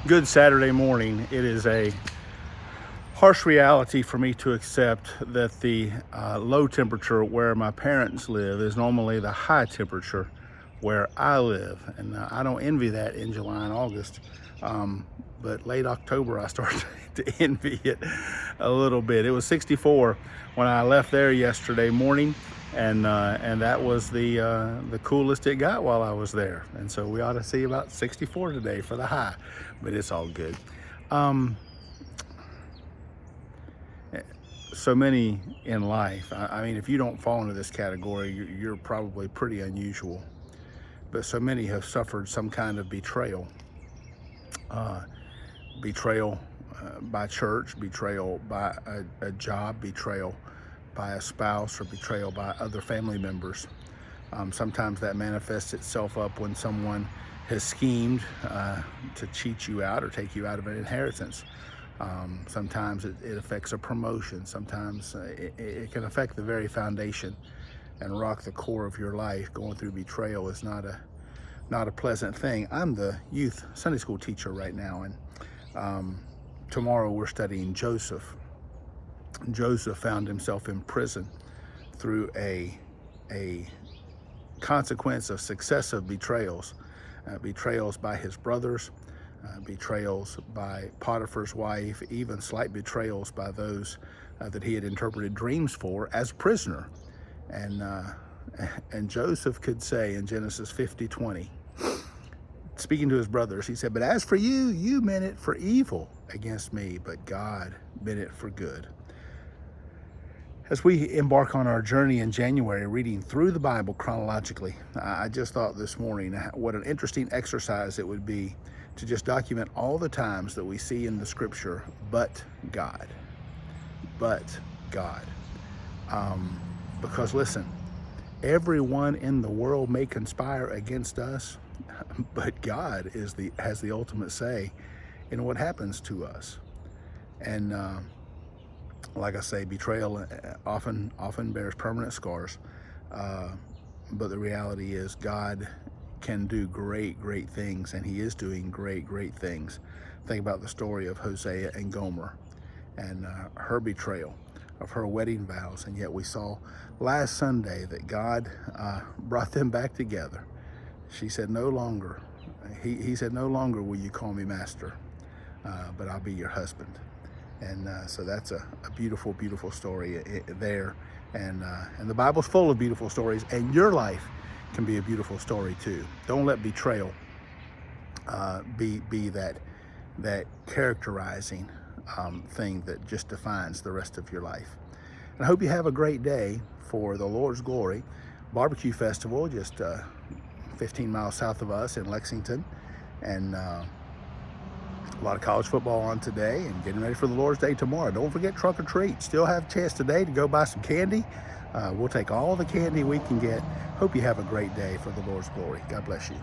good Saturday morning. It is a harsh reality for me to accept that the low temperature where my parents live is normally the high temperature where I live. And I don't envy that in July and August. But late October, I started to envy it a little bit. It was 64 when I left there yesterday morning, and that was the coolest it got while I was there. And so we ought to see about 64 today for the high, but it's all good. So many in life. I mean, if you don't fall into this category, you're probably pretty unusual. But so many have suffered some kind of betrayal. Betrayal by church, betrayal by a job, betrayal by a spouse, or betrayal by other family members. Sometimes that manifests itself up when someone has schemed to cheat you out or take you out of an inheritance. Sometimes it affects a promotion. Sometimes it can affect the very foundation and rock the core of your life. Going through betrayal is not a pleasant thing. I'm the youth Sunday school teacher right now, and tomorrow we're studying Joseph. Joseph found himself in prison through a consequence of successive betrayals. Betrayals by his brothers, betrayals by Potiphar's wife, even slight betrayals by those that he had interpreted dreams for as prisoner. And Joseph could say in Genesis 50:20, speaking to his brothers, he said, "But as for you, you meant it for evil against me, but God meant it for good." As we embark on our journey in January, reading through the Bible chronologically, I just thought this morning what an interesting exercise it would be to just document all the times that we see in the scripture, but God. But God. Because listen, everyone in the world may conspire against us, but God has the ultimate say in what happens to us. And like I say, betrayal often bears permanent scars. But the reality is God can do great things, and he is doing great things. Think about the story of Hosea and Gomer and her betrayal of her wedding vows, and yet we saw last Sunday that God brought them back together. She said, "No longer," he said, "No longer will you call me master, but I'll be your husband." And so that's a beautiful story there. And the Bible's full of beautiful stories, and your life can be a beautiful story too. Don't let betrayal be that characterizing thing that just defines the rest of your life. And I hope you have a great day for the Lord's Glory Barbecue Festival, just 15 miles south of us in Lexington. And a lot of college football on today, and getting ready for the Lord's Day tomorrow. Don't forget trunk or treat. Still have a chance today to go buy some candy. We'll take all the candy we can get. Hope you have a great day for the Lord's glory. God bless you.